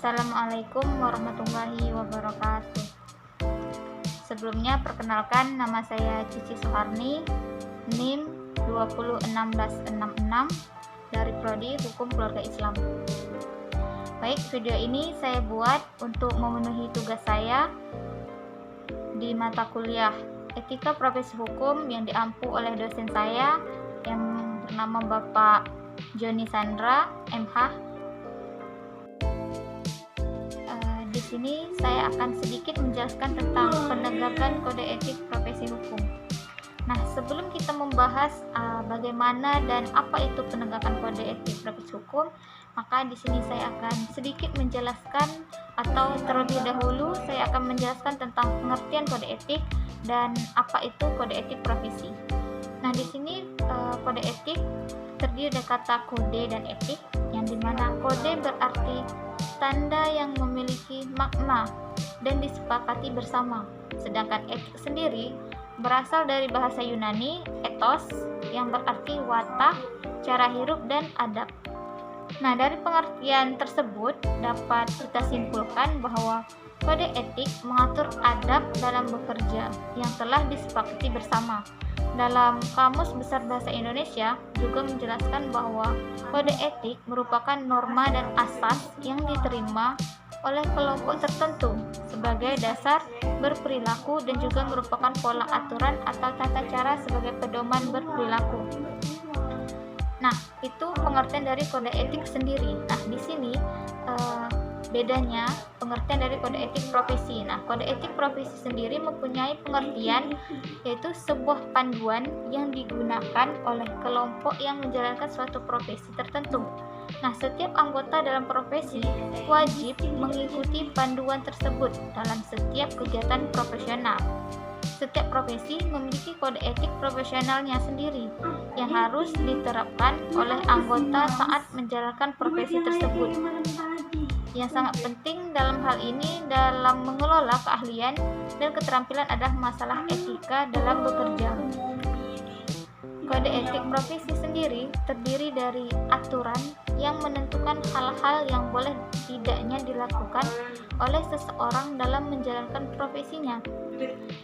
Assalamualaikum warahmatullahi wabarakatuh. Sebelumnya perkenalkan, nama saya Cici Suharni, NIM 201666 dari Prodi Hukum Keluarga Islam. Baik, video ini saya buat untuk memenuhi tugas saya di mata kuliah Etika Profesi Hukum yang diampu oleh dosen saya yang bernama Bapak Joni Sandra, MH. Di sini saya akan sedikit menjelaskan tentang penegakan kode etik profesi hukum. Nah, sebelum kita membahas bagaimana dan apa itu penegakan kode etik profesi hukum, maka di sini saya akan sedikit menjelaskan atau terlebih dahulu saya akan menjelaskan tentang pengertian kode etik dan apa itu kode etik profesi. Nah, di sini kode etik terdiri dari kata kode dan etik, yang dimana kode berarti tanda yang memiliki makna dan disepakati bersama, sedangkan etik sendiri berasal dari bahasa Yunani ethos yang berarti watak, cara hidup dan adab. Nah, dari pengertian tersebut dapat kita simpulkan bahwa kode etik mengatur adab dalam bekerja yang telah disepakati bersama. Dalam Kamus Besar Bahasa Indonesia juga menjelaskan bahwa kode etik merupakan norma dan asas yang diterima oleh kelompok tertentu sebagai dasar berperilaku dan juga merupakan pola aturan atau tata cara sebagai pedoman berperilaku. Nah, itu pengertian dari kode etik sendiri. Nah, di sini bedanya pengertian dari kode etik profesi. Nah, kode etik profesi sendiri mempunyai pengertian yaitu sebuah panduan yang digunakan oleh kelompok yang menjalankan suatu profesi tertentu. Nah, setiap anggota dalam profesi wajib mengikuti panduan tersebut dalam setiap kegiatan profesional. Setiap profesi memiliki kode etik profesionalnya sendiri yang harus diterapkan oleh anggota saat menjalankan profesi tersebut. Yang sangat penting dalam hal ini dalam mengelola keahlian dan keterampilan adalah masalah etika dalam bekerja. Kode etik profesi sendiri terdiri dari aturan yang menentukan hal-hal yang boleh tidaknya dilakukan oleh seseorang dalam menjalankan profesinya.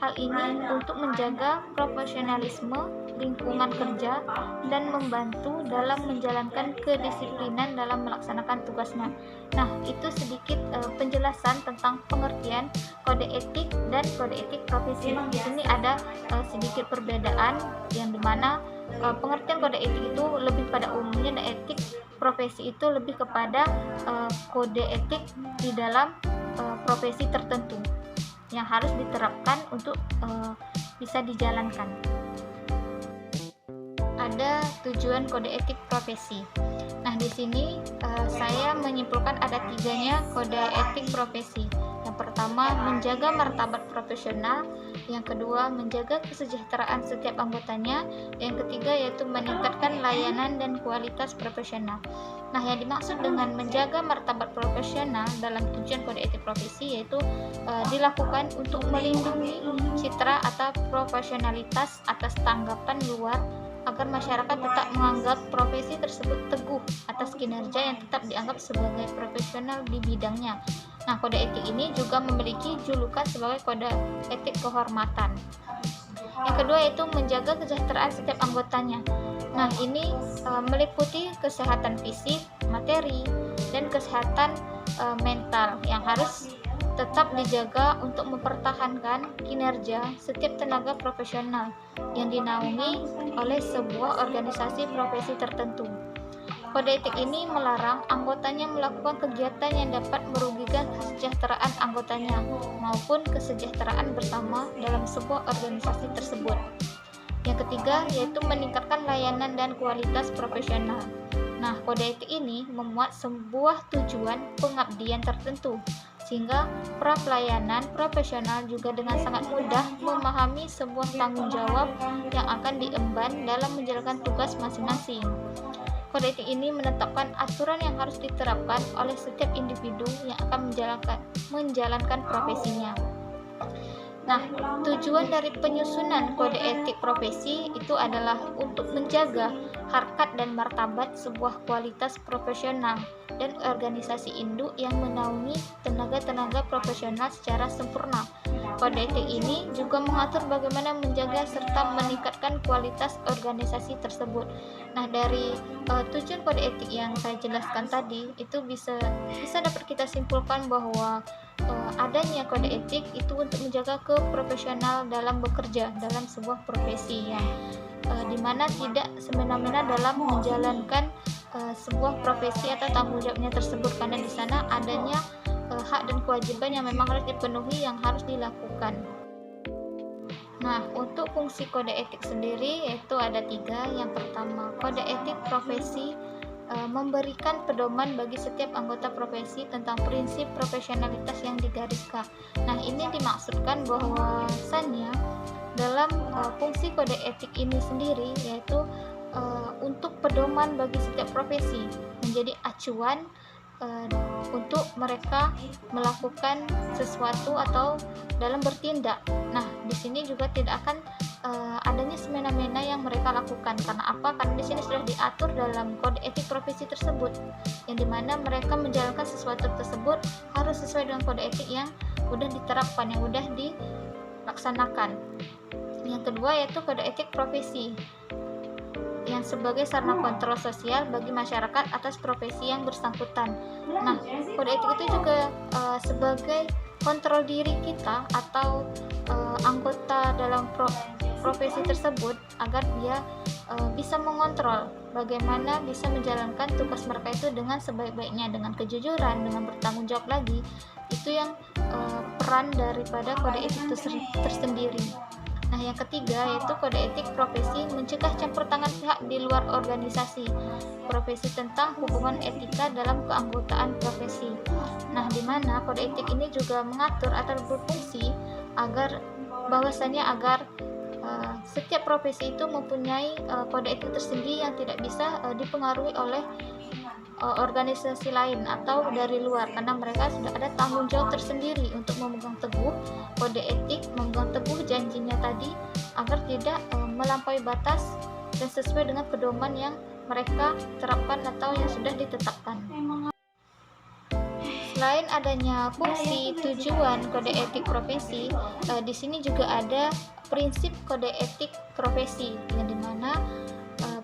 Hal ini untuk menjaga profesionalisme lingkungan kerja dan membantu dalam menjalankan kedisiplinan dalam melaksanakan tugasnya. Nah, itu sedikit penjelasan tentang pengertian kode etik dan kode etik profesi. Di sini ada sedikit perbedaan yang dimana pengertian kode etik itu lebih pada umumnya dan etik profesi itu lebih kepada kode etik di dalam profesi tertentu yang harus diterapkan untuk bisa dijalankan. Ada tujuan kode etik profesi. Nah, di sini saya menyimpulkan ada tiganya kode etik profesi. Yang pertama, menjaga martabat profesional. Yang kedua, menjaga kesejahteraan setiap anggotanya. Yang ketiga, yaitu meningkatkan layanan dan kualitas profesional. Nah, yang dimaksud dengan menjaga martabat profesional dalam tujuan kode etik profesi yaitu dilakukan untuk melindungi citra atau profesionalitas atas tanggapan luar agar masyarakat tetap menganggap profesi tersebut teguh atas kinerja yang tetap dianggap sebagai profesional di bidangnya. Nah, kode etik ini juga memiliki julukan sebagai kode etik kehormatan. Yang kedua yaitu menjaga kesejahteraan setiap anggotanya. Nah, ini meliputi kesehatan fisik, materi, dan kesehatan mental yang harus tetap dijaga untuk mempertahankan kinerja setiap tenaga profesional yang dinaungi oleh sebuah organisasi profesi tertentu. Kode etik ini melarang anggotanya melakukan kegiatan yang dapat merugikan kesejahteraan anggotanya maupun kesejahteraan bersama dalam sebuah organisasi tersebut. Yang ketiga yaitu meningkatkan layanan dan kualitas profesional. Nah, kode etik ini memuat sebuah tujuan pengabdian tertentu sehingga pra pelayanan profesional juga dengan sangat mudah memahami sebuah tanggung jawab yang akan diemban dalam menjalankan tugas masing-masing. Kode etik ini menetapkan aturan yang harus diterapkan oleh setiap individu yang akan menjalankan profesinya. Nah, tujuan dari penyusunan kode etik profesi itu adalah untuk menjaga harkat dan martabat sebuah kualitas profesional dan organisasi induk yang menaungi tenaga-tenaga profesional secara sempurna. Kode etik ini juga mengatur bagaimana menjaga serta meningkatkan kualitas organisasi tersebut. Nah, dari tujuan kode etik yang saya jelaskan tadi, itu bisa dapat kita simpulkan bahwa adanya kode etik itu untuk menjaga keprofesional dalam bekerja dalam sebuah profesi yang dimana tidak semena-mena dalam menjalankan sebuah profesi atau tanggung jawabnya tersebut, karena di sana adanya hak dan kewajiban yang memang harus dipenuhi, yang harus dilakukan. Nah, untuk fungsi kode etik sendiri yaitu ada 3. Yang pertama, kode etik profesi memberikan pedoman bagi setiap anggota profesi tentang prinsip profesionalitas yang digariskan. Nah, ini dimaksudkan bahwasannya dalam fungsi kode etik ini sendiri yaitu untuk pedoman bagi setiap profesi, menjadi acuan untuk mereka melakukan sesuatu atau dalam bertindak. Nah, di sini juga tidak akan adanya semena-mena yang mereka lakukan. Karena apa? Karena di sini sudah diatur dalam kode etik profesi tersebut, yang dimana mereka menjalankan sesuatu tersebut harus sesuai dengan kode etik yang sudah diterapkan, yang sudah dilaksanakan. Yang kedua yaitu kode etik profesi, yang sebagai sarana kontrol sosial bagi masyarakat atas profesi yang bersangkutan. Nah, kode etik itu juga sebagai kontrol diri kita atau anggota dalam profesi tersebut agar dia bisa mengontrol bagaimana bisa menjalankan tugas mereka itu dengan sebaik-baiknya, dengan kejujuran, dengan bertanggung jawab lagi. Itu yang peran daripada kode etik itu tersendiri. Nah, yang ketiga yaitu kode etik profesi mencegah campur tangan pihak di luar organisasi profesi tentang hubungan etika dalam keanggotaan profesi. Nah, di mana kode etik ini juga mengatur atau berfungsi agar setiap profesi itu mempunyai kode etik tersendiri yang tidak bisa dipengaruhi oleh organisasi lain atau dari luar, karena mereka sudah ada tanggung jawab tersendiri untuk memegang teguh kode etik, memegang teguh janjinya tadi agar tidak melampaui batas dan sesuai dengan pedoman yang mereka terapkan atau yang sudah ditetapkan. Selain adanya fungsi tujuan kode etik profesi, di sini juga ada prinsip kode etik profesi, yang dimana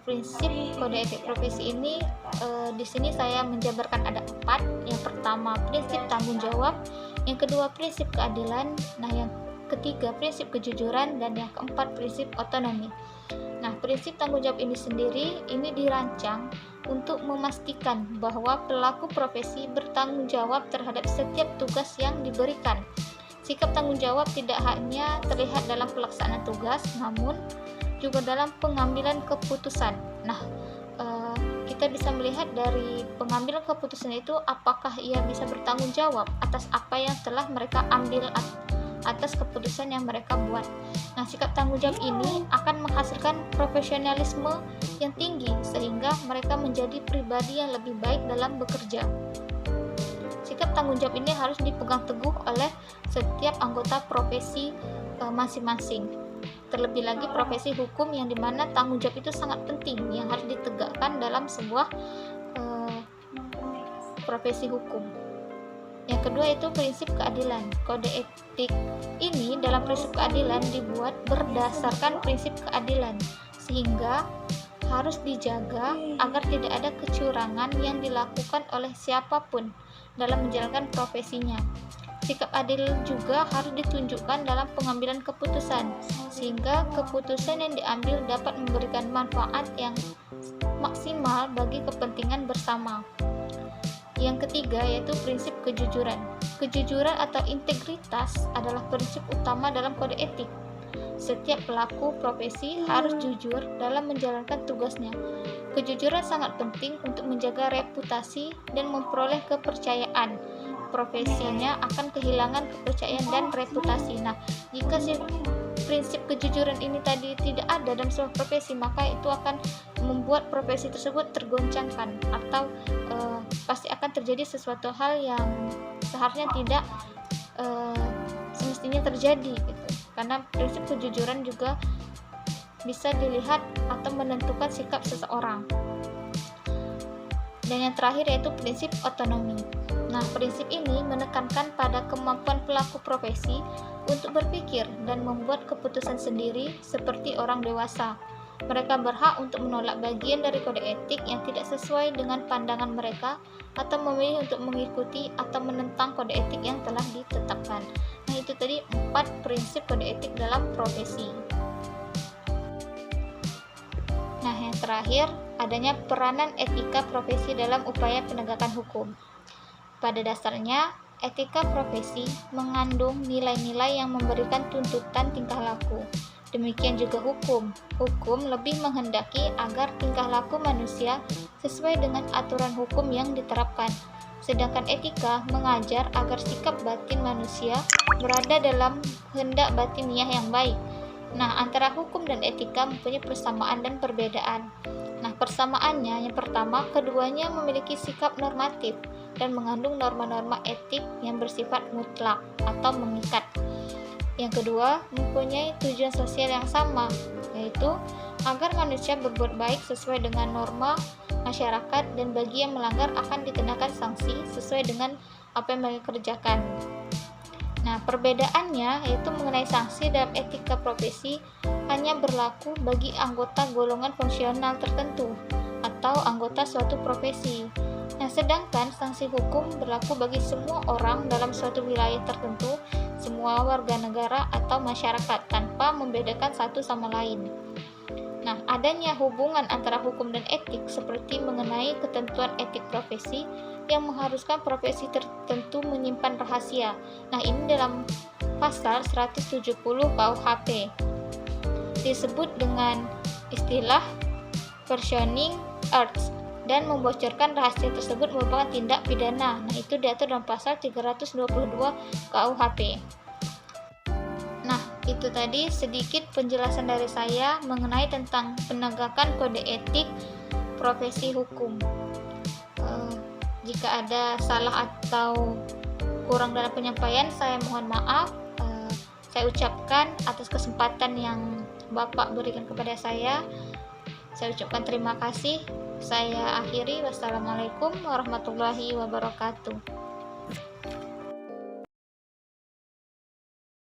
prinsip kode etik profesi ini di sini saya menjabarkan ada 4. Yang pertama prinsip tanggung jawab, yang kedua prinsip keadilan, nah yang ketiga prinsip kejujuran, dan yang keempat prinsip otonomi. Nah, prinsip tanggung jawab ini sendiri ini dirancang untuk memastikan bahwa pelaku profesi bertanggung jawab terhadap setiap tugas yang diberikan. Sikap tanggung jawab tidak hanya terlihat dalam pelaksanaan tugas, namun juga dalam pengambilan keputusan. Nah, kita bisa melihat dari pengambilan keputusan itu apakah ia bisa bertanggung jawab atas apa yang telah mereka ambil, atas keputusan yang mereka buat. Nah, sikap tanggung jawab ini akan menghasilkan profesionalisme yang tinggi sehingga mereka menjadi pribadi yang lebih baik dalam bekerja. Sikap tanggung jawab ini harus dipegang teguh oleh setiap anggota profesi masing-masing. Terlebih lagi profesi hukum, yang dimana tanggung jawab itu sangat penting yang harus ditegakkan dalam sebuah profesi hukum. Yang kedua itu prinsip keadilan. Kode etik ini dalam prinsip keadilan dibuat berdasarkan prinsip keadilan, sehingga harus dijaga agar tidak ada kecurangan yang dilakukan oleh siapapun dalam menjalankan profesinya. Sikap adil juga harus ditunjukkan dalam pengambilan keputusan, sehingga keputusan yang diambil dapat memberikan manfaat yang maksimal bagi kepentingan bersama. Yang ketiga yaitu prinsip kejujuran. Kejujuran atau integritas adalah prinsip utama dalam kode etik. Setiap pelaku profesi harus jujur dalam menjalankan tugasnya. Kejujuran sangat penting untuk menjaga reputasi dan memperoleh kepercayaan. Profesinya akan kehilangan kepercayaan dan reputasi. Nah, jika prinsip kejujuran ini tadi tidak ada dalam sebuah profesi, maka itu akan membuat profesi tersebut tergoncangkan atau pasti akan terjadi sesuatu hal yang seharusnya tidak semestinya terjadi gitu. Karena prinsip kejujuran juga bisa dilihat atau menentukan sikap seseorang. Dan yang terakhir yaitu prinsip otonomi. Nah, prinsip ini menekankan pada kemampuan pelaku profesi untuk berpikir dan membuat keputusan sendiri seperti orang dewasa. Mereka berhak untuk menolak bagian dari kode etik yang tidak sesuai dengan pandangan mereka atau memilih untuk mengikuti atau menentang kode etik yang telah ditetapkan. Nah, itu tadi 4 prinsip kode etik dalam profesi. Nah, yang terakhir, adanya peranan etika profesi dalam upaya penegakan hukum. Pada dasarnya, etika profesi mengandung nilai-nilai yang memberikan tuntutan tingkah laku. Demikian juga hukum. Hukum lebih menghendaki agar tingkah laku manusia sesuai dengan aturan hukum yang diterapkan. Sedangkan etika mengajar agar sikap batin manusia berada dalam kehendak batiniah yang baik. Nah, antara hukum dan etika mempunyai persamaan dan perbedaan. Nah, persamaannya yang pertama, keduanya memiliki sikap normatif dan mengandung norma-norma etik yang bersifat mutlak atau mengikat. Yang kedua, mempunyai tujuan sosial yang sama, yaitu agar manusia berbuat baik sesuai dengan norma masyarakat dan bagi yang melanggar akan dikenakan sanksi sesuai dengan apa yang mereka kerjakan. Nah, perbedaannya yaitu mengenai sanksi dalam etika profesi hanya berlaku bagi anggota golongan fungsional tertentu atau anggota suatu profesi. Nah, sedangkan sanksi hukum berlaku bagi semua orang dalam suatu wilayah tertentu, semua warga negara atau masyarakat tanpa membedakan satu sama lain. Nah, adanya hubungan antara hukum dan etik seperti mengenai ketentuan etik profesi yang mengharuskan profesi tertentu menyimpan rahasia. Nah, ini dalam pasal 170 KUHP disebut dengan istilah versioning arts, dan membocorkan rahasia tersebut merupakan tindak pidana. Nah, itu diatur dalam pasal 322 KUHP. Nah, itu tadi sedikit penjelasan dari saya mengenai tentang penegakan kode etik profesi hukum. Jika ada salah atau kurang dalam penyampaian, saya mohon maaf. Saya ucapkan atas kesempatan yang Bapak berikan kepada saya ucapkan terima kasih. Saya akhiri. Wassalamualaikum warahmatullahi wabarakatuh.